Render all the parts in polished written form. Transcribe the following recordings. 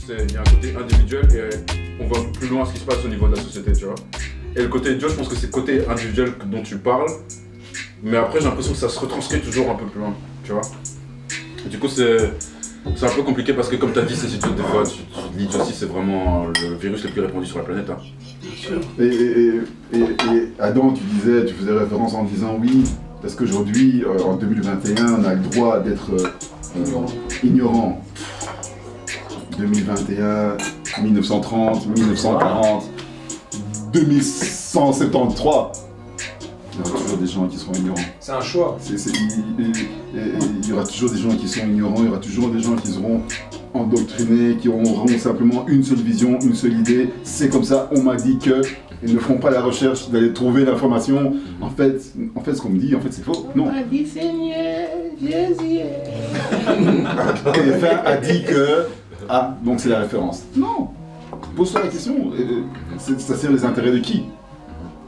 il y a un côté individuel et on va plus loin ce qui se passe au niveau de la société, tu vois. Et le côté idiot, je pense que c'est le côté individuel dont tu parles, mais après j'ai l'impression que ça se retranscrit toujours un peu plus loin, tu vois. Et du coup c'est un peu compliqué parce que comme tu as dit, c'est des fois, l'idiotie c'est vraiment le virus le plus répandu sur la planète. Hein. Et Adam, tu faisais référence en disant oui, parce qu'aujourd'hui, en 2021, on a le droit d'être ignorant. 2021, 1930, 1940, 2173. Il y aura toujours des gens qui seront ignorants. C'est un choix. Il y aura toujours des gens qui sont ignorants, il y aura toujours des gens qui seront endoctrinés, qui auront simplement une seule vision, une seule idée. C'est comme ça, on m'a dit que. Ils ne feront pas la recherche d'aller trouver l'information. En fait, ce qu'on me dit, en fait, c'est faux. Non. On m'a dit Seigneur, Jésus. TF1 a dit que. Ah, donc c'est la référence. Non. Pose-toi la question. Ça sert les intérêts de qui?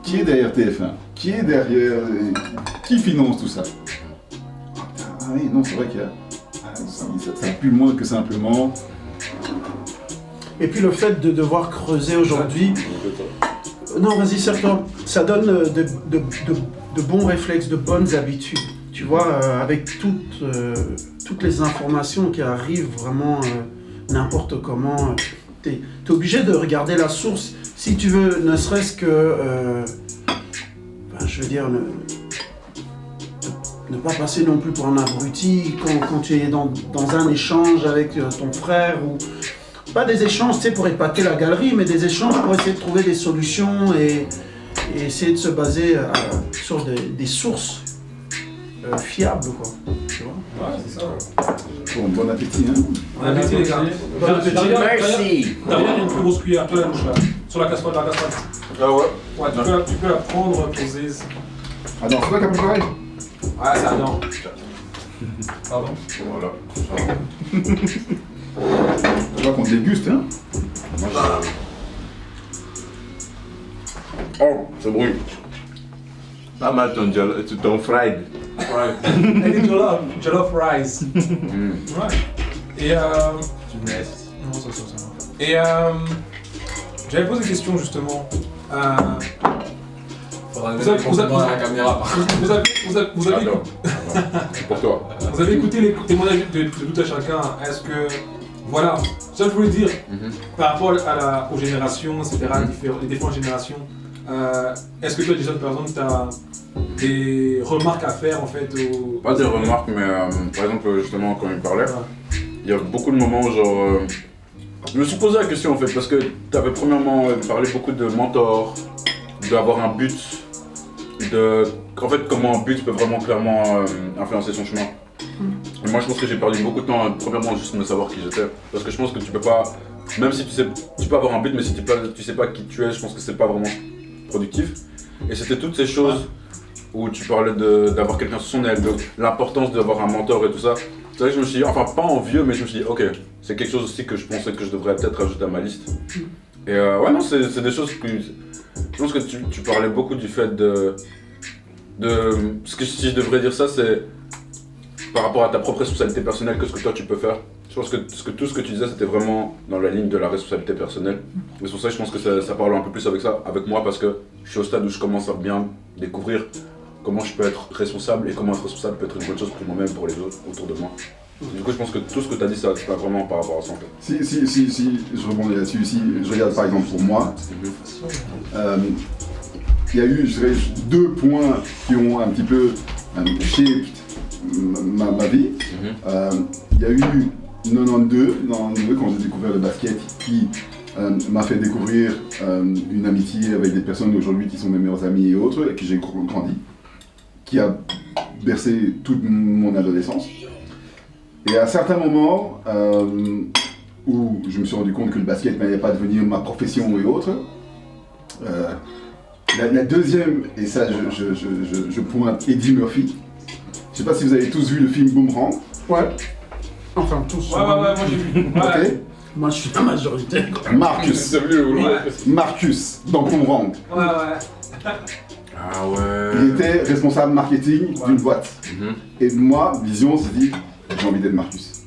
Qui est derrière TF1? Qui est derrière. Qui finance tout ça? Ah oui, non, c'est vrai qu'il y a. Ça va plus loin que simplement. Et puis le fait de devoir creuser aujourd'hui. Non, vas-y, serre-toi. Ça donne de bons réflexes, de bonnes habitudes. Tu vois, avec toutes les informations qui arrivent vraiment n'importe comment, t'es obligé de regarder la source. Si tu veux, ne serait-ce que, je veux dire, ne pas passer non plus pour un abruti quand tu es dans un échange avec ton frère ou... Pas des échanges, tu sais, pour épater la galerie, mais des échanges pour essayer de trouver des solutions et essayer de se baser sur des sources fiables, quoi. Tu vois? Ouais, c'est ça. Bon appétit, hein. Bon appétit, les gars. Bon appétit. Merci. Derrière, il y a une plus grosse cuillère. Toi, la mouche, là. Sur la casserole, Ah ouais. Ouais, tu peux la prendre, poser. Ah non, c'est toi qui as préparé? Ouais, c'est Adam. Pardon. Voilà. Je vois qu'on te déguste, hein. Oh, ça brûle. Pas mal ton fried. Ouais. Elle est jollof rice. Ouais. Et non, ça. Et j'avais posé une question justement. Vous avez écouté les témoignages de tout à chacun. Est-ce que, voilà, ça je voulais dire, par rapport aux générations, etc., les différentes générations, est-ce que toi déjà par exemple tu as des remarques à faire en fait Pas des remarques, mais par exemple justement quand il parlait, il y a beaucoup de moments où genre... je me suis posé la question en fait, parce que tu avais premièrement parlé beaucoup de mentor, d'avoir un but, en fait comment un but peut vraiment clairement influencer son chemin. Et moi je pense que j'ai perdu beaucoup de temps, premièrement juste me savoir qui j'étais, parce que je pense que tu peux pas, même si tu sais, tu peux avoir un but, mais si tu sais pas qui tu es, je pense que c'est pas vraiment productif. Et c'était toutes ces choses où tu parlais d'avoir quelqu'un sous son aile, de l'importance d'avoir un mentor et tout ça. C'est vrai que je me suis dit, enfin pas envieux, mais je me suis dit ok, c'est quelque chose aussi que je pensais que je devrais peut-être ajouter à ma liste. Et ouais non, c'est des choses que... Je pense que tu parlais beaucoup du fait de si je devrais dire ça, c'est par rapport à ta propre responsabilité personnelle, que ce que toi tu peux faire. Je pense que tout ce que tu disais c'était vraiment dans la ligne de la responsabilité personnelle. Et c'est pour ça que je pense que ça parle un peu plus avec moi, parce que je suis au stade où je commence à bien découvrir comment je peux être responsable et comment être responsable peut être une bonne chose pour moi-même, pour les autres autour de moi. Du coup je pense que tout ce que tu as dit ça c'est vraiment par rapport à ça en fait. Si, je rebondis là-dessus. Si je regarde par exemple pour moi, il y a eu, je dirais, 2 points qui ont un petit peu shaped ma vie. Il y a eu 92 quand j'ai découvert le basket qui m'a fait découvrir une amitié avec des personnes aujourd'hui qui sont mes meilleurs amis et autres, et que j'ai grandi, qui a bercé toute mon adolescence. Et à certains moments où je me suis rendu compte que le basket n'allait pas devenir ma profession et autres, la deuxième, et ça je pointe Eddie Murphy. Je sais pas si vous avez tous vu le film Boomerang. Ouais. Enfin, tous. Ouais, moi j'ai vu. Ok. Moi, je suis la majorité. Marcus dans Boomerang. Ouais. Ah ouais. Il était responsable marketing d'une boîte. Et moi, Vision s'est dit, j'ai envie d'être Marcus.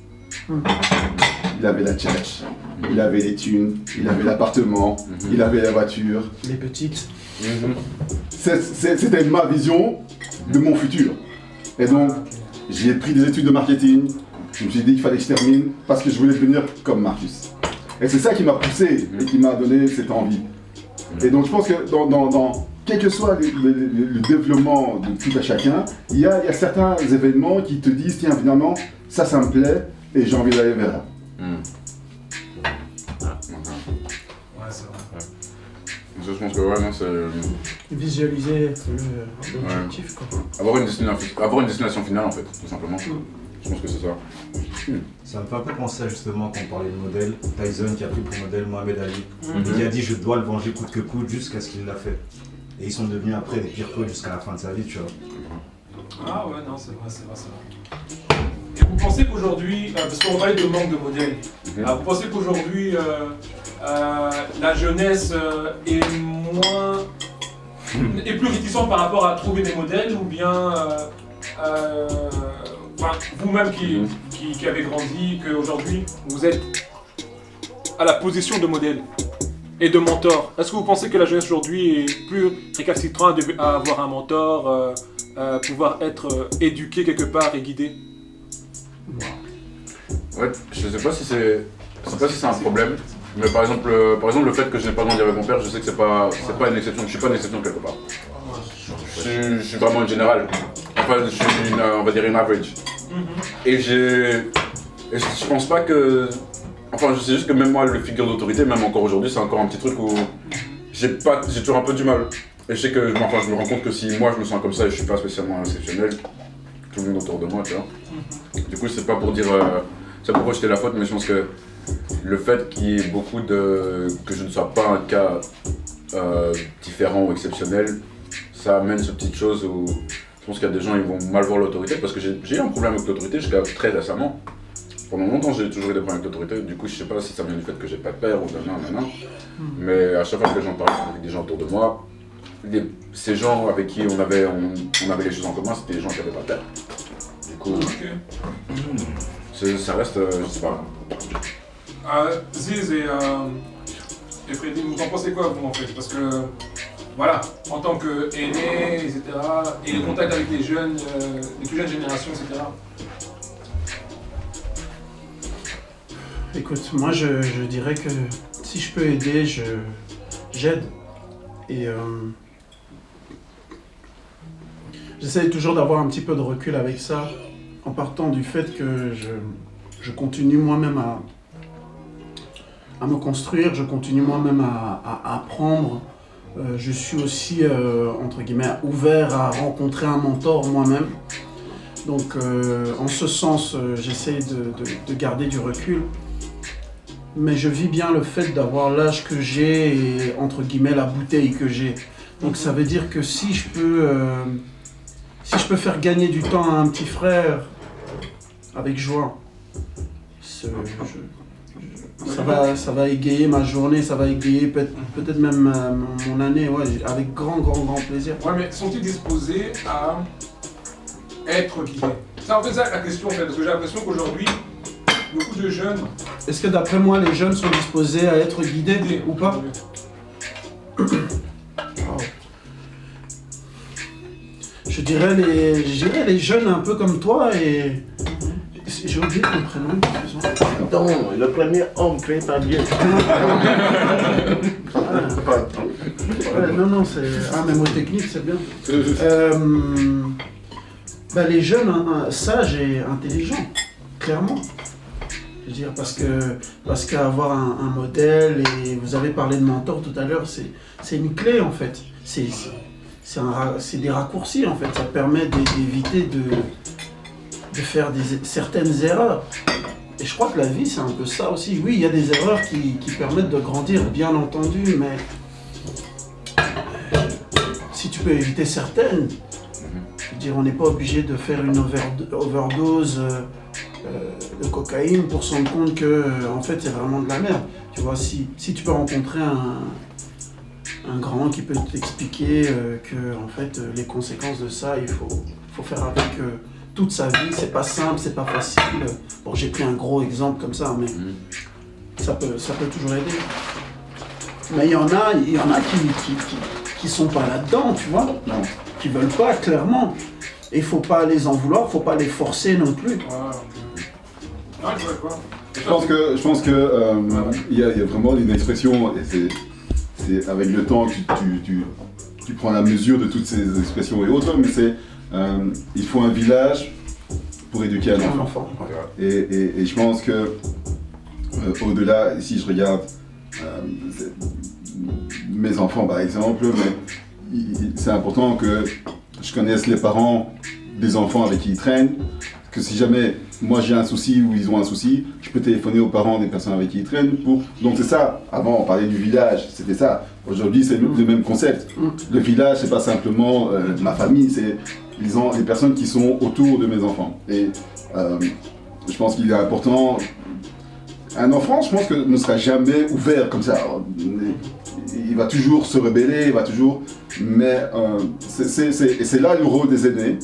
Il avait la challenge. il avait les thunes, il avait l'appartement, il avait la voiture. Les petites. C'était ma vision de mon futur. Et donc, j'ai pris des études de marketing, je me suis dit qu'il fallait que je termine parce que je voulais devenir comme Marcus. Et c'est ça qui m'a poussé et qui m'a donné cette envie. Et donc je pense que dans quel que soit le développement de tout à chacun, il y a certains événements qui te disent tiens finalement ça me plaît et j'ai envie d'aller vers là. Ouais, c'est vrai. Je pense que ouais, non, c'est. Visualiser l'objectif, quoi. Avoir une destination finale en fait, tout simplement. Je pense que c'est ça. Ça me fait un peu penser à, justement quand on parlait de modèle, Tyson qui a pris pour modèle Mohamed Ali, et qui a dit je dois le venger coûte que coûte jusqu'à ce qu'il l'a fait. Et ils sont devenus après des pires potes jusqu'à la fin de sa vie, tu vois. Ah ouais, non, c'est vrai. Et vous pensez qu'aujourd'hui, parce qu'on parlait de manque de modèles, vous pensez qu'aujourd'hui la jeunesse est plus réticente par rapport à trouver des modèles, ou bien vous-même qui avez grandi, qu'aujourd'hui vous êtes à la position de modèle et de mentor, est-ce que vous pensez que la jeunesse aujourd'hui est plus récalcitrante à avoir un mentor, pouvoir être éduqué quelque part et guidé? Ouais, je sais pas si c'est un problème, mais par exemple le fait que je n'ai pas grandi avec mon père, je sais que c'est pas une exception, je suis pas une exception quelque part. Je suis vraiment une générale. Enfin, je suis on va dire une average. Et je pense pas que. Enfin, je sais juste que même moi, le figure d'autorité, même encore aujourd'hui, c'est encore un petit truc où j'ai toujours un peu du mal. Et je sais que, je me rends compte que si moi je me sens comme ça et je suis pas spécialement exceptionnel, tout le monde autour de moi, tu vois. Du coup, c'est pas pour dire. C'est pour rejeter la faute, mais je pense que le fait qu'il y ait que je ne sois pas un cas différent ou exceptionnel, ça amène cette petite chose où je pense qu'il y a des gens qui vont mal voir l'autorité, parce que j'ai eu un problème avec l'autorité jusqu'à très récemment. Pendant longtemps, j'ai toujours eu des problèmes avec l'autorité, du coup, je sais pas si ça vient du fait que j'ai pas de père ou nanana. Mais à chaque fois que j'en parle avec des gens autour de moi, ces gens avec qui on avait les choses en commun, c'était des gens qui n'avaient pas de père. Du coup, ça reste, je sais pas. Ziz et Freddy, vous en pensez quoi, vous, en fait? Parce que, voilà, en tant qu'aîné, etc., et le contact avec les jeunes, les plus jeunes générations, etc. Écoute, moi je dirais que si je peux aider, j'aide. Et j'essaie toujours d'avoir un petit peu de recul avec ça, en partant du fait que je continue moi-même à me construire, je continue moi-même à apprendre. Je suis aussi, entre guillemets, ouvert à rencontrer un mentor moi-même. Donc en ce sens, j'essaie de garder du recul. Mais je vis bien le fait d'avoir l'âge que j'ai et, entre guillemets, la bouteille que j'ai. Donc ça veut dire que si je peux faire gagner du temps à un petit frère, avec joie, ça va égayer ma journée, ça va égayer peut-être même mon année, ouais, avec grand plaisir. Ouais, mais sont-ils disposés à être guidés? C'est en fait ça la question, en fait, parce que j'ai l'impression qu'aujourd'hui, beaucoup de jeunes... Est-ce que d'après moi, les jeunes sont disposés à être guidés ou pas? Je dirais les jeunes un peu comme toi et... J'ai oublié ton prénom, excuse-moi. Non, le premier homme créé par Dieu. Non, c'est... Ah, mémotechnique, c'est bien. Les jeunes, sages et intelligents, clairement. Je veux dire, parce qu'avoir un modèle, et vous avez parlé de mentor tout à l'heure, c'est une clé en fait. C'est des raccourcis en fait. Ça permet d'éviter de faire certaines erreurs. Et je crois que la vie, c'est un peu ça aussi. Oui, il y a des erreurs qui permettent de grandir, bien entendu, mais si tu peux éviter certaines, je veux dire, on n'est pas obligé de faire une overdose de cocaïne pour se rendre compte que en fait, c'est vraiment de la merde. Tu vois, si tu peux rencontrer un grand qui peut t'expliquer que en fait, les conséquences de ça, il faut faire avec toute sa vie, c'est pas simple, c'est pas facile. Bon, j'ai pris un gros exemple comme ça, mais ça peut toujours aider. Mais il y en a qui sont pas là-dedans, tu vois, qui veulent pas, clairement. Et il faut pas les en vouloir, faut pas les forcer non plus. Je pense que il y a vraiment une expression, et c'est avec le temps que tu prends la mesure de toutes ces expressions et autres, mais c'est il faut un village pour éduquer un enfant. Et je pense que au-delà, si je regarde mes enfants par exemple, mais c'est important que je connaisse les parents des enfants avec qui ils traînent, que si jamais moi j'ai un souci ou ils ont un souci, je peux téléphoner aux parents des personnes avec qui ils traînent pour... Donc c'est ça, avant on parlait du village, c'était ça. Aujourd'hui c'est le même concept. Le village c'est pas simplement ma famille, c'est les personnes qui sont autour de mes enfants. Et je pense qu'il est important... Un enfant, je pense que ne sera jamais ouvert comme ça. Il va toujours se rebeller, il va toujours... Mais c'est là le rôle des aînés,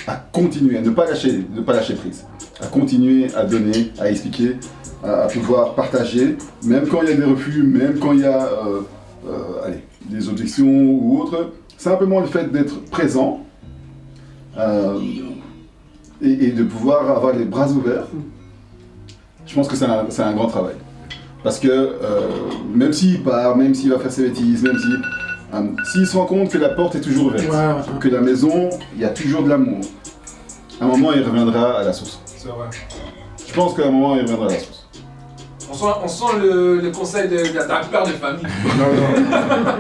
à continuer, à ne pas lâcher prise, à continuer à donner, à expliquer, à pouvoir partager, même quand il y a des refus, même quand il y a des objections ou autres. Simplement le fait d'être présent et de pouvoir avoir les bras ouverts. Je pense que c'est un grand travail. Parce que même s'il part, même s'il va faire ses bêtises, même s'il se rend compte que la porte est toujours ouverte, que la maison, il y a toujours de l'amour, à un moment il reviendra à la source. C'est vrai. Je pense qu'à un moment il reviendra à la source. On sent le conseil d'un père de famille. Non,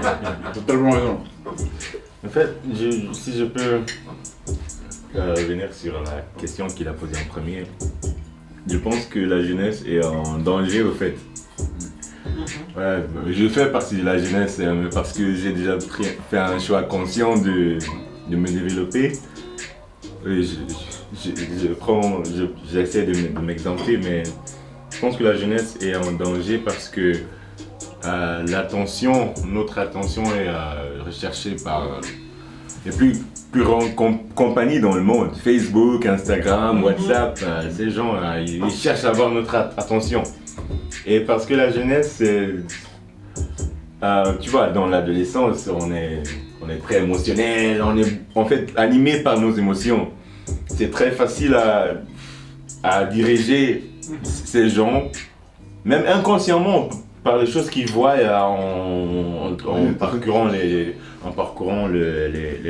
t'as totalement raison. En fait, si je peux revenir sur la question qu'il a posée en premier, je pense que la jeunesse est en danger au fait. Ouais, je fais partie de la jeunesse parce que j'ai déjà fait un choix conscient de me développer. J'essaie de m'exempter, mais je pense que la jeunesse est en danger parce que notre attention est recherchée par les plus grandes compagnies dans le monde. Facebook, Instagram, WhatsApp, ces gens, ils cherchent à avoir notre attention. Et parce que la jeunesse, tu vois, dans l'adolescence, on est très émotionnel, on est en fait animé par nos émotions. C'est très facile à diriger ces gens, même inconsciemment, par les choses qu'ils voient en parcourant les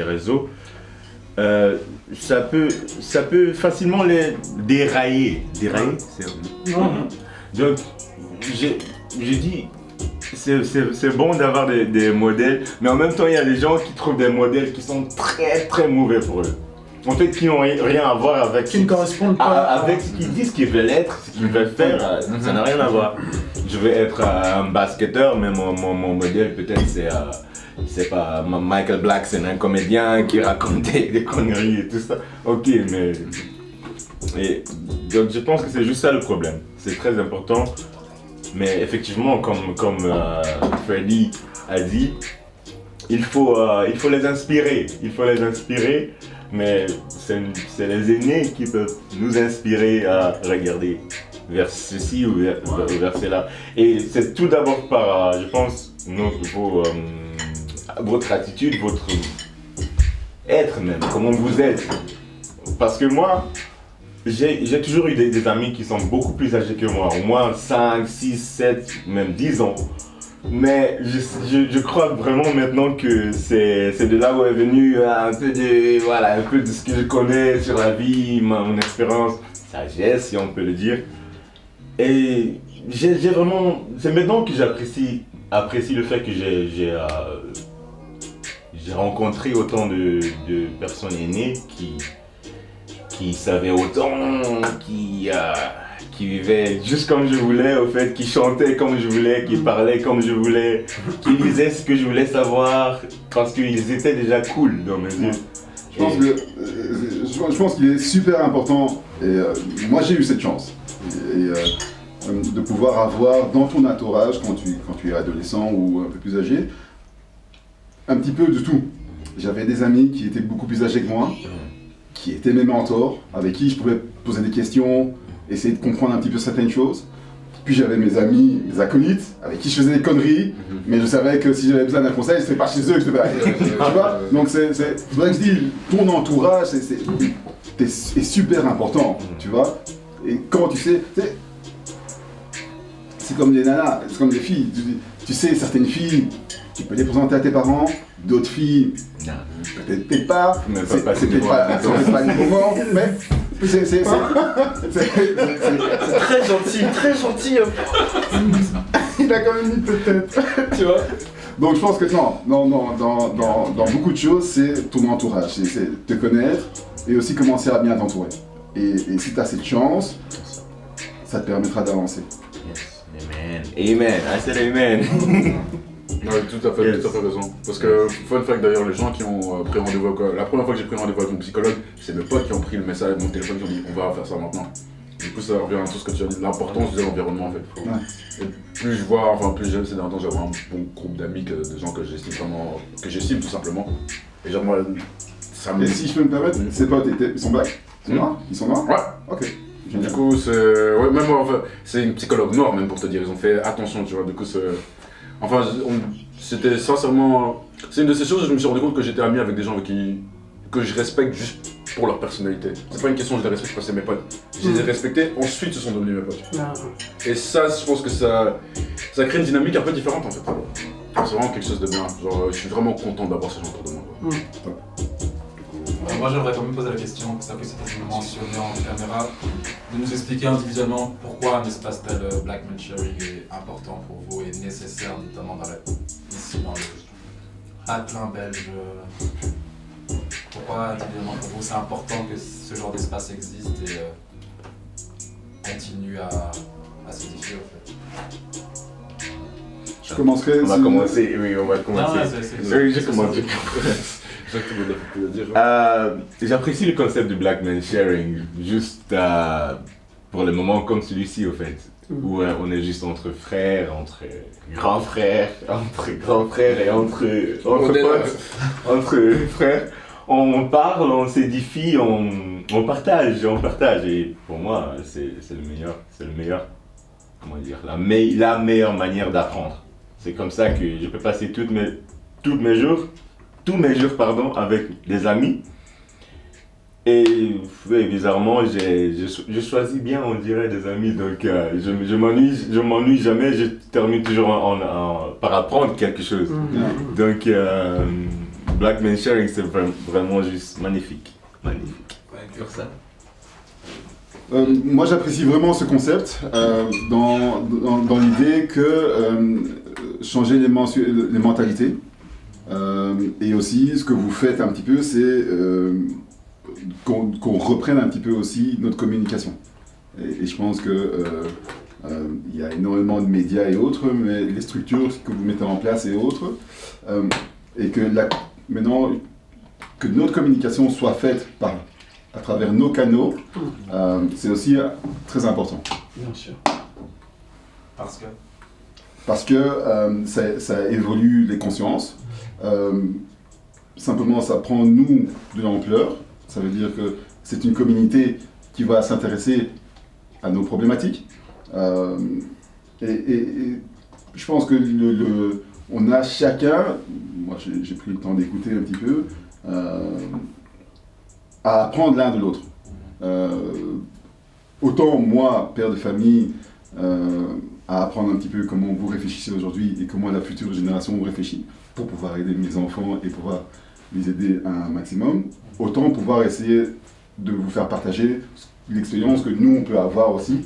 réseaux. Ça peut facilement les dérailler. Donc, j'ai dit, c'est bon d'avoir des modèles, mais en même temps, il y a des gens qui trouvent des modèles qui sont très très mauvais pour eux. En fait, qui n'ont rien à voir avec... Qui ne correspondent pas avec ce qu'ils disent qu'ils veulent être, ce qu'ils veulent faire, ça n'a rien à voir. Je veux être un basketteur, mais mon modèle peut-être c'est pas Michael Blackson, un comédien qui racontait des conneries et tout ça. Ok, mais... donc je pense que c'est juste ça le problème. C'est très important. Mais effectivement, comme Freddy a dit, il faut les inspirer. Mais c'est les aînés qui peuvent nous inspirer à regarder vers ceci ou vers cela. Et c'est tout d'abord par, je pense, votre attitude, votre être même, comment vous êtes. Parce que moi, j'ai toujours eu des amis qui sont beaucoup plus âgés que moi, au moins 5, 6, 7, même 10 ans. Mais je crois vraiment maintenant que c'est de là où est venu un peu de ce que je connais sur la vie, mon expérience, sagesse si on peut le dire. Et j'ai vraiment, c'est maintenant que j'apprécie le fait que j'ai rencontré autant de personnes aînées qui savaient autant, qui vivaient juste comme je voulais, au fait, qui chantaient comme je voulais, qui parlaient comme je voulais, qui lisaient ce que je voulais savoir, parce qu'ils étaient déjà cool dans mes yeux. Je pense qu'il est super important, et moi j'ai eu cette chance, de pouvoir avoir dans ton entourage, quand tu es adolescent ou un peu plus âgé, un petit peu de tout. J'avais des amis qui étaient beaucoup plus âgés que moi, qui étaient mes mentors, avec qui je pouvais poser des questions, essayer de comprendre un petit peu certaines choses. Puis j'avais mes amis, mes acolytes, avec qui je faisais des conneries, mais je savais que si j'avais besoin d'un conseil, c'était pas chez eux que je devais aller. Tu vois? Donc c'est pour ça que je dis, ton entourage est super important, tu vois? Et quand tu sais, c'est comme les nanas, c'est comme les filles. Tu sais, certaines filles, tu peux les présenter à tes parents, d'autres filles, peut-être pas. Mais C'est pas peut-être pas le moment, mais c'est Très gentil, très gentil. il a quand même mis peut-être. Tu vois? Donc je pense que dans beaucoup de choses, c'est ton entourage, c'est te connaître et aussi commencer à bien t'entourer. Et si tu as cette chance, ça te permettra d'avancer. Yes. Amen. Amen. I said amen. Ouais, tout à fait raison. Parce que, fun fact d'ailleurs, les gens qui ont pris rendez-vous avec, la première fois que j'ai pris rendez-vous avec mon psychologue, c'est mes potes qui ont pris le message, mon téléphone, qui ont dit on va faire ça maintenant. Du coup, ça revient à tout ce que tu as dit, l'importance de l'environnement en fait. Et plus je vois, plus j'aime ces derniers temps, j'avais un bon groupe d'amis, de gens que j'estime vraiment, que j'estime tout simplement. Et genre, moi, ça me. Et si je peux me permettre, ces potes, ils sont black? Ils sont noirs? Ils sont noirs? Ouais. Ok. Du coup, c'est. Ouais, même moi, enfin, c'est une psychologue noire, même pour te dire, ils ont fait attention, tu vois. Du coup, c'est. Enfin, c'était sincèrement. C'est une de ces choses où je me suis rendu compte que j'étais ami avec des gens avec qui. Que je respecte juste pour leur personnalité. C'est pas une question, je les respecte parce que c'est mes potes. Je les ai respectés, ensuite, ce sont devenus mes potes. Et ça, je pense que ça crée une dynamique un peu différente en fait. C'est vraiment quelque chose de bien. Genre, je suis vraiment content d'avoir ces gens autour de moi. Quoi. Moi j'aimerais quand même poser la question, que ça puisse être mentionné en caméra, de nous expliquer individuellement pourquoi un espace tel Black Man Sharing est important pour vous et nécessaire, notamment ici dans le Athlin belge. Pourquoi individuellement pour vous c'est important que ce genre d'espace existe et continue à s'édifier en fait. Je commencerai. On va commencer. Oui, on va commencer. Oui, j'ai commencé. J'apprécie le concept du Black Man Sharing, juste pour les moments comme celui-ci au fait, où on est juste entre frères, entre grands frères et entre potes, entre frères. On parle, on s'édifie, on partage, et pour moi c'est le meilleur, comment dire, la meilleure manière d'apprendre. C'est comme ça que je peux passer tous mes jours avec des amis. Et oui, bizarrement, je choisis bien, on dirait, des amis, donc je m'ennuie jamais, je termine toujours par apprendre quelque chose. Donc, Black Man Sharing, c'est vraiment juste magnifique. Sur ça. Moi, j'apprécie vraiment ce concept dans l'idée que changer les mentalités. Et aussi, ce que vous faites un petit peu, c'est qu'on reprenne un petit peu aussi notre communication. Et je pense que il y a énormément de médias et autres, mais les structures que vous mettez en place et autres, et que maintenant, que notre communication soit faite à travers nos canaux, c'est aussi très important. Bien sûr. Parce que ça évolue les consciences. Simplement, ça prend, nous, de l'ampleur. Ça veut dire que c'est une communauté qui va s'intéresser à nos problématiques. Et je pense que on a chacun, moi j'ai pris le temps d'écouter un petit peu, à apprendre l'un de l'autre. Autant moi, père de famille, à apprendre un petit peu comment vous réfléchissez aujourd'hui et comment la future génération réfléchit pour pouvoir aider mes enfants et pouvoir les aider un maximum, autant pouvoir essayer de vous faire partager l'expérience que nous on peut avoir aussi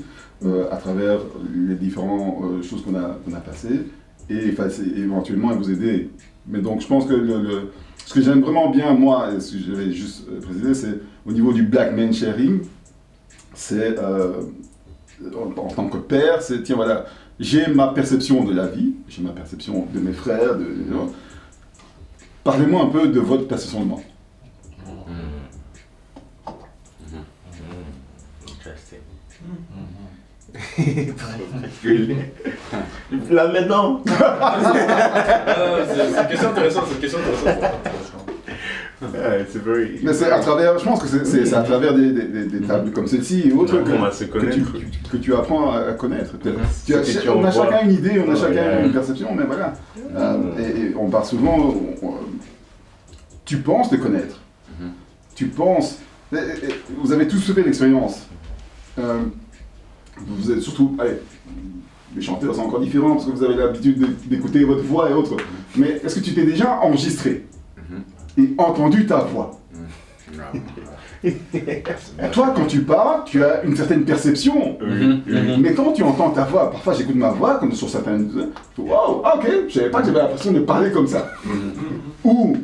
à travers les différentes choses qu'on a passées et éventuellement à vous aider. Mais donc je pense que ce que j'aime vraiment bien moi, et ce que je vais juste préciser, c'est au niveau du Black Man Sharing, c'est en tant que père, c'est tiens voilà, j'ai ma perception de la vie, j'ai ma perception de mes frères, parlez-moi un peu de votre perception de moi. Là maintenant. C'est une question intéressante, c'est very. Mais c'est à travers, je pense que c'est à travers des tables comme celle-ci et autres On va se connaître. que tu apprends à connaître. Ce que On a tu chacun une idée, on a chacun Ouais. une perception, mais voilà. Et on part souvent. Tu penses te connaître. Tu penses. Vous avez tous fait l'expérience. Vous êtes surtout. Allez, les chanteurs, c'est encore différent parce que vous avez l'habitude d'écouter votre voix et autres. Mais est-ce que tu t'es déjà enregistré et entendu ta voix? Toi, quand tu parles, tu as une certaine perception. Mais quand tu entends ta voix, parfois j'écoute ma voix, comme sur certaines. Wow, ok, je savais pas que j'avais l'impression de parler comme ça. Ou,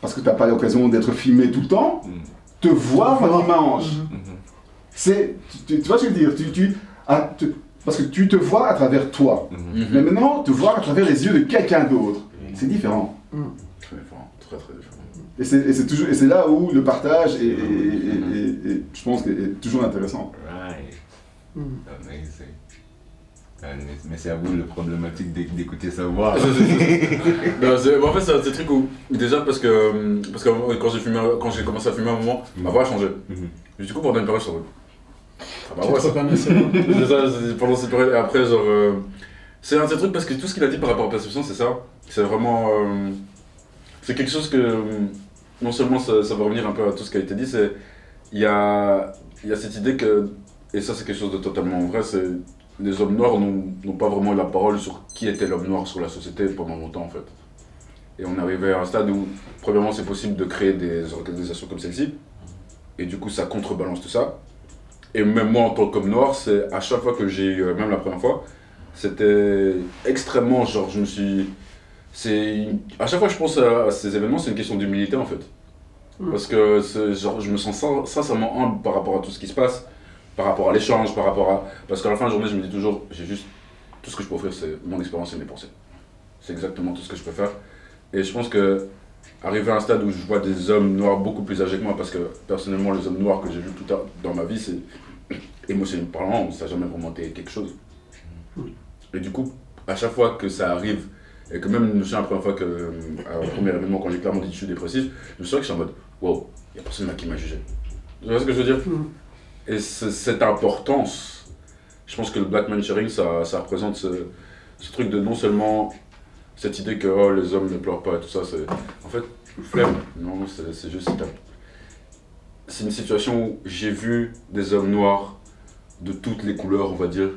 parce que tu n'as pas l'occasion d'être filmé tout le temps, te voir en image. Tu vois ce que je veux dire? Parce que tu te vois à travers toi. Mais maintenant, te voir à travers les yeux de quelqu'un d'autre, c'est différent. Très différent, très différent. Et c'est là où le partage est, je pense, est toujours intéressant. Right. Amazing. Mais c'est à vous le problématique d'écouter sa voix. Non, en fait, c'est un truc où, déjà parce que quand j'ai commencé à fumer à un moment, ma voix a changé. Du coup, pendant une période, je suis en mode, ah bah Tu ouais, te ça. reconnaissais. C'est ça, pendant cette période, et après, genre, c'est un de ces trucs parce que tout ce qu'il a dit par rapport à la perception, c'est ça. C'est vraiment, c'est quelque chose que, non seulement ça va revenir un peu à tout ce qui a été dit, c'est, il y a cette idée que, et ça c'est quelque chose de totalement vrai, c'est les hommes noirs n'ont pas vraiment eu la parole sur qui était l'homme noir sur la société pendant longtemps en fait. Et on arrivait à un stade où, premièrement, c'est possible de créer des organisations comme celle-ci, et du coup ça contrebalance tout ça. Et même moi en tant qu'homme noir, c'est à chaque fois que j'ai eu, même la première fois, c'était extrêmement, genre je me suis... à chaque fois que je pense à ces événements, c'est une question d'humilité en fait. Parce que genre, je me sens sincèrement humble par rapport à tout ce qui se passe, par rapport à l'échange, parce qu'à la fin de la journée, je me dis toujours, j'ai juste... Tout ce que je peux offrir, c'est mon expérience et mes pensées. C'est exactement tout ce que je peux faire. Et je pense que arriver à un stade où je vois des hommes noirs beaucoup plus âgés que moi, parce que personnellement, les hommes noirs que j'ai vus tout dans ma vie, c'est émotionnellement parlant, ça n'a jamais vraiment été quelque chose. Et du coup, à chaque fois que ça arrive, et que même, je me souviens la première fois que, au premier événement, quand j'ai clairement dit que je suis dépressif, je me souviens que je suis en mode, wow, il n'y a personne là qui m'a jugé. Tu vois ce que je veux dire? Et cette importance, je pense que le Black Man Sharing, ça représente ce truc de non seulement cette idée que oh, les hommes ne pleurent pas et tout ça, c'est en fait flemme. Non, c'est juste c'est une situation où j'ai vu des hommes noirs de toutes les couleurs, on va dire,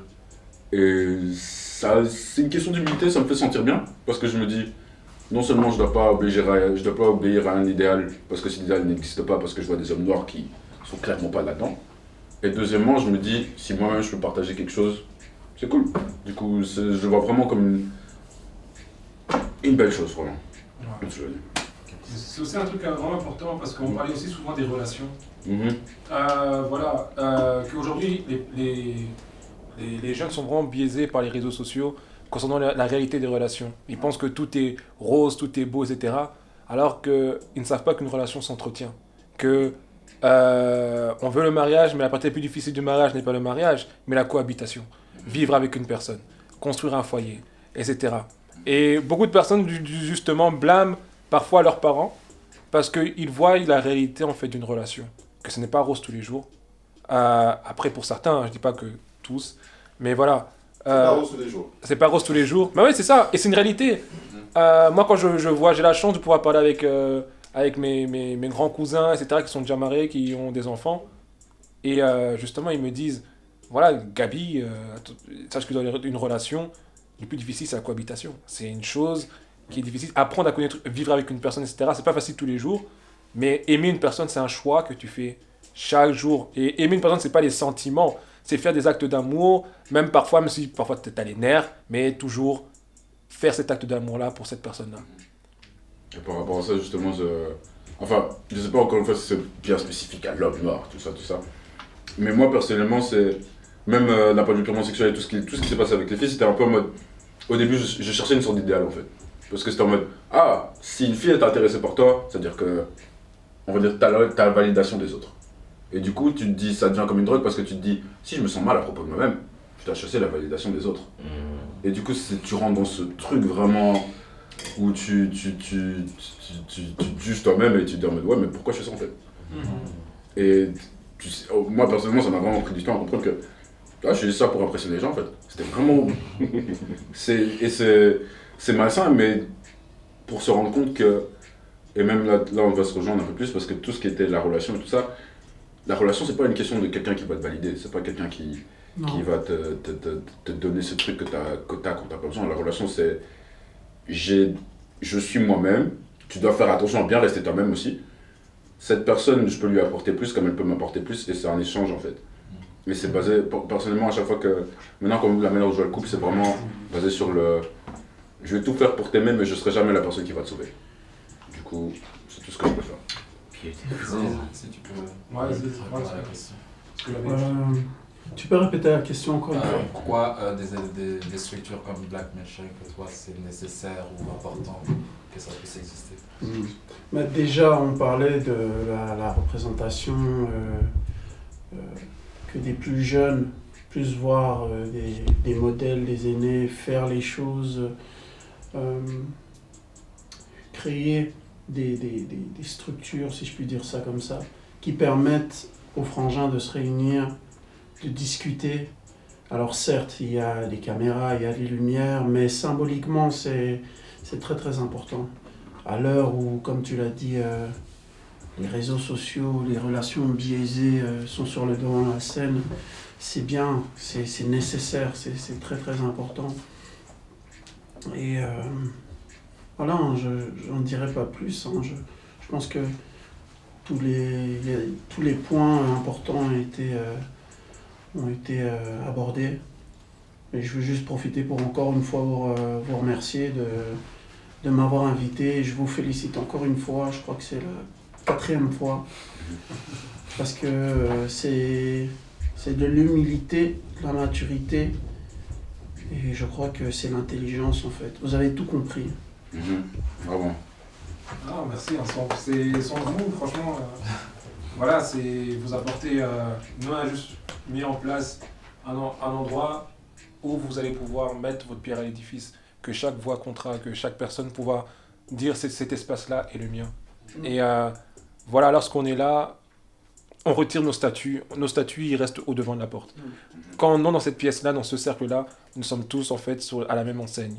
et ça, c'est une question d'humilité, ça me fait sentir bien parce que je me dis non seulement je dois pas obéir à un idéal parce que cet idéal n'existe pas, parce que je vois des hommes noirs qui sont clairement pas là-dedans. Et deuxièmement, je me dis, si moi-même je peux partager quelque chose, c'est cool. Du coup, je le vois vraiment comme une belle chose, vraiment. Ouais. C'est aussi un truc vraiment important parce qu'on parlait aussi souvent des relations. Qu'aujourd'hui, les jeunes sont vraiment biaisés par les réseaux sociaux concernant la réalité des relations. Ils pensent que tout est rose, tout est beau, etc. Alors qu'ils ne savent pas qu'une relation s'entretient. On veut le mariage, mais la partie la plus difficile du mariage n'est pas le mariage, mais la cohabitation. Vivre avec une personne, construire un foyer, etc. Et beaucoup de personnes, justement, blâment parfois leurs parents parce qu'ils voient la réalité, en fait, d'une relation. Que ce n'est pas rose tous les jours. Après, pour certains, je ne dis pas que tous, mais voilà. C'est pas rose tous les jours. C'est pas rose tous les jours. Mais oui, c'est ça, et c'est une réalité. Moi, quand j'ai la chance de pouvoir parler avec mes grands cousins, etc., qui sont déjà mariés, qui ont des enfants. Et justement, ils me disent, voilà, Gabi, sache que dans une relation, le plus difficile, c'est la cohabitation. C'est une chose qui est difficile. Apprendre à connaître, vivre avec une personne, etc., c'est pas facile tous les jours. Mais aimer une personne, c'est un choix que tu fais chaque jour. Et aimer une personne, c'est pas les sentiments. C'est faire des actes d'amour, même si parfois tu as les nerfs, mais toujours faire cet acte d'amour-là pour cette personne-là. Et par rapport à ça, justement, je sais pas encore une fois si c'est bien spécifique à l'homme noir, tout ça. Mais moi, personnellement, c'est, même d'un point de vue purement sexuel et tout ce qui s'est passé avec les filles, c'était un peu en mode, au début, je cherchais une sorte d'idéal, en fait. Parce que c'était en mode, si une fille est intéressée par toi, c'est-à-dire que, on va dire, t'as la validation des autres. Et du coup, tu te dis, ça devient comme une drogue parce que tu te dis, si je me sens mal à propos de moi-même, je dois chercher la validation des autres. Et du coup, tu rentres dans ce truc vraiment où tu te juges toi-même et tu te dis en mode ouais mais pourquoi je fais ça en fait. Et moi personnellement ça m'a vraiment pris du temps à comprendre que je fais ça pour impressionner les gens en fait. C'était vraiment... c'est malsain mais pour se rendre compte que... Et même là on va se rejoindre un peu plus parce que tout ce qui était la relation et tout ça, la relation c'est pas une question de quelqu'un qui va te valider, c'est pas quelqu'un qui va te donner ce truc que t'as quand t'as pas besoin. La relation c'est je suis moi-même, tu dois faire attention à bien rester toi-même aussi. Cette personne, je peux lui apporter plus comme elle peut m'apporter plus et c'est un échange en fait. Mais c'est basé, personnellement à chaque fois que, maintenant comme la manière dont je vois le couple, c'est vraiment basé sur le je vais tout faire pour t'aimer mais je serai jamais la personne qui va te sauver. Du coup, c'est tout ce que je peux faire. Si tu peux. Ouais, vas-y, répondre à la question. Tu peux répéter la question encore une fois? Pourquoi des structures comme Black Mentoring, pour toi, c'est nécessaire ou important que ça puisse exister? Mais déjà, on parlait de la représentation, que des plus jeunes puissent voir des modèles, des aînés faire les choses, créer des structures, si je puis dire ça comme ça, qui permettent aux frangins de se réunir, de discuter. Alors certes, il y a des caméras, il y a des lumières, mais symboliquement, c'est très très important. À l'heure où, comme tu l'as dit, les réseaux sociaux, les relations biaisées sont sur le devant de la scène, c'est bien, c'est nécessaire, c'est très très important. Et voilà, j'en dirai pas plus. Je pense que tous les points importants ont été abordés. Et je veux juste profiter pour encore une fois vous remercier de m'avoir invité. Je vous félicite encore une fois, je crois que c'est la 4e fois. Parce que c'est de l'humilité, de la maturité. Et je crois que c'est l'intelligence en fait. Vous avez tout compris. Bravo. Ah, merci, c'est sans vous, franchement. Voilà, c'est vous apporter. Nous, on a juste mis en place un endroit où vous allez pouvoir mettre votre pierre à l'édifice, que chaque voix comptera, que chaque personne pourra dire cet espace-là est le mien. Et voilà, lorsqu'on est là, on retire nos statuts ils restent au devant de la porte. Quand on est dans cette pièce-là, dans ce cercle-là, nous sommes tous en fait à la même enseigne.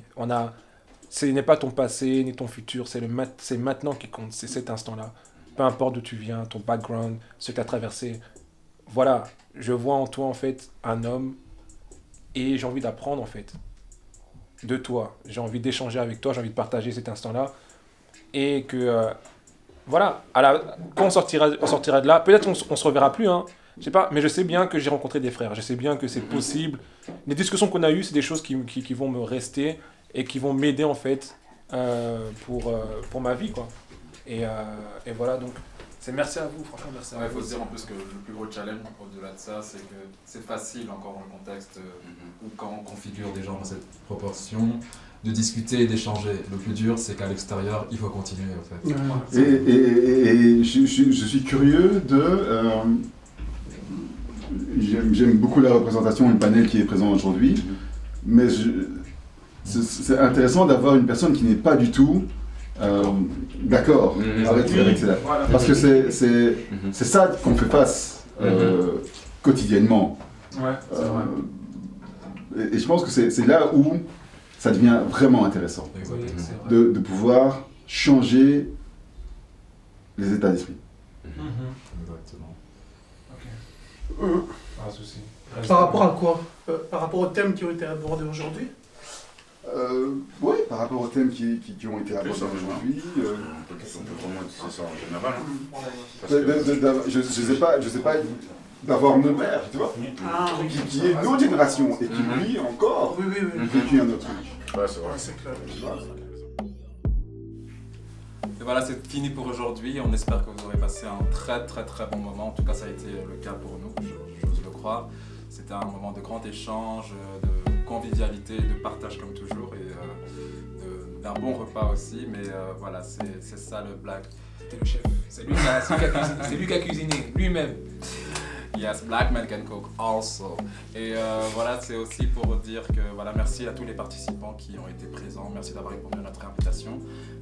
Ce n'est pas ton passé ni ton futur, c'est maintenant qui compte, c'est cet instant-là. Peu importe d'où tu viens, ton background, ce que tu as traversé. Voilà, je vois en toi en fait un homme et j'ai envie d'apprendre en fait de toi. J'ai envie d'échanger avec toi, j'ai envie de partager cet instant-là. Et que, voilà, quand on sortira de là, peut-être on se reverra plus, hein, je sais pas, mais je sais bien que j'ai rencontré des frères, je sais bien que c'est possible. Les discussions qu'on a eues, c'est des choses qui vont me rester et qui vont m'aider en fait pour ma vie, quoi. Et voilà, donc c'est merci à vous, franchement, merci à vous. Il faut se dire en plus que le plus gros challenge au-delà de ça, c'est que c'est facile encore dans le contexte où quand on configure des gens dans cette proportion, de discuter et d'échanger. Le plus dur, c'est qu'à l'extérieur, il faut continuer en fait. Et je suis curieux j'aime beaucoup la représentation, le panel qui est présent aujourd'hui, mais c'est intéressant d'avoir une personne qui n'est pas du tout d'accord avec cela. Parce que c'est ça qu'on fait face quotidiennement. Ouais, c'est vrai. Et je pense que c'est là où ça devient vraiment intéressant de pouvoir changer les états d'esprit. Exactement. Ok. Pas de souci. Par rapport à quoi? Par rapport aux thèmes qui ont été abordés aujourd'hui? Oui, par rapport aux thèmes qui ont été abordés aujourd'hui. On peut vraiment dire ça en général. Je sais pas d'avoir mon père, tu vois, qui est une autre génération et qui lui encore vécu un autre truc. Ouais, c'est vrai. C'est clair. Et voilà, c'est fini pour aujourd'hui. On espère que vous aurez passé un très très très bon moment. En tout cas, ça a été le cas pour nous, j'ose le croire. C'était un moment de grand échange, de convivialité, de partage comme toujours et d'un bon repas aussi. Mais voilà, c'est ça le Black. C'était le chef. C'est lui qui a cuisiné, lui-même. Yes. yes, black men can cook also. Et voilà, c'est aussi pour dire que voilà, merci à tous les participants qui ont été présents. Merci d'avoir répondu à notre invitation.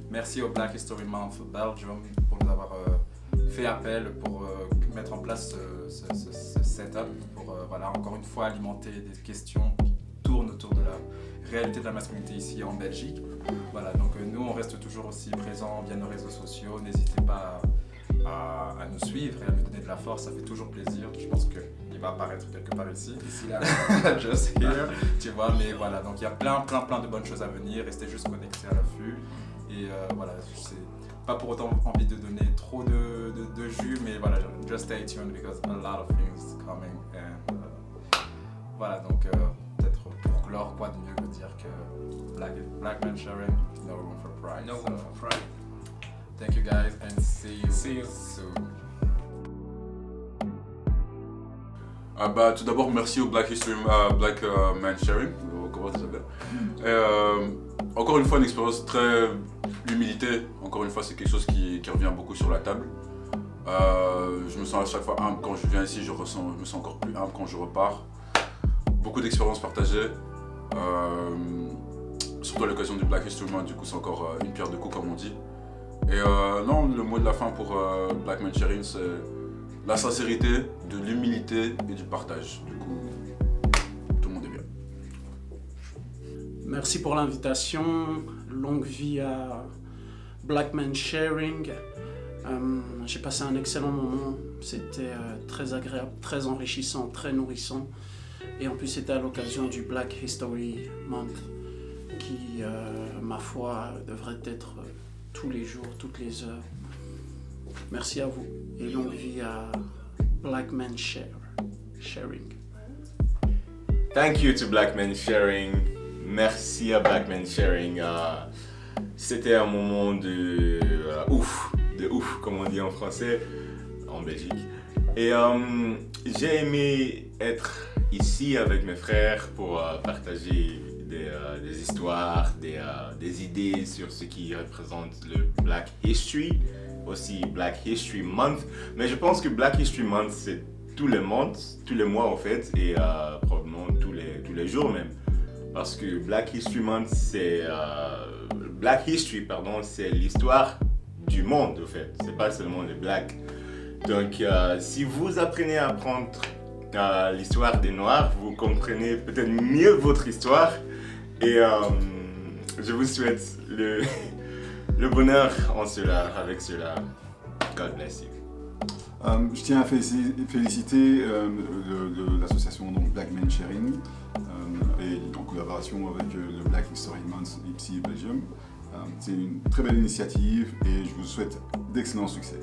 Merci au Black History Month Belgium pour nous avoir fait appel pour mettre en place ce setup pour voilà, encore une fois alimenter des questions qui tournent autour de la réalité de la masculinité ici en Belgique. Voilà, donc nous on reste toujours aussi présents via nos réseaux sociaux. N'hésitez pas à nous suivre et à nous donner de la force, ça fait toujours plaisir. Je pense qu'il va apparaître quelque part ici, d'ici là, just here, tu vois. Mais voilà, donc il y a plein de bonnes choses à venir. Restez juste connectés à l'affût. Et voilà, c'est pas pour autant envie de donner trop de jus, mais voilà, just stay tuned because a lot of things coming. And voilà, donc peut-être pour clore, quoi de mieux que dire que black men sharing, no room for pride. No room for pride. Thank you guys and see you soon. Tout d'abord, merci au Black Man Sharing. Comment ça s'appelle? Encore une fois, une expérience très. L'humilité, encore une fois, c'est quelque chose qui revient beaucoup sur la table. Je me sens à chaque fois humble quand je viens ici, je me sens encore plus humble quand je repars. Beaucoup d'expériences partagées. Surtout à l'occasion du Black History Month, du coup, c'est encore une pierre de coups, comme on dit. Et non, le mot de la fin pour Black Man Sharing, c'est la sincérité, de l'humilité et du partage. Du coup, tout le monde est bien. Merci pour l'invitation. Longue vie à Black Man Sharing. J'ai passé un excellent moment. C'était très agréable, très enrichissant, très nourrissant. Et en plus, c'était à l'occasion du Black History Month qui, ma foi, devrait être tous les jours, toutes les heures. Merci à vous et longue vie à Black Men Sharing. Thank you to Black Men Sharing. Merci à Black Men Sharing. C'était un moment de ouf, comme on dit en français, en Belgique. Et j'ai aimé être ici avec mes frères pour partager des histoires, des idées sur ce qui représente le Black History, aussi Black History Month. Mais je pense que Black History Month, c'est tous les mois en fait, et probablement tous les jours même. Parce que Black History Month, c'est l'histoire du monde en fait, c'est pas seulement les Blacks. Donc si vous apprenez à apprendre l'histoire des Noirs, vous comprenez peut-être mieux votre histoire. Et je vous souhaite le bonheur avec cela. God bless you. Je tiens à féliciter l'association Black Men Sharing et en collaboration avec le Black History Month ici Belgium. C'est une très belle initiative et je vous souhaite d'excellents succès.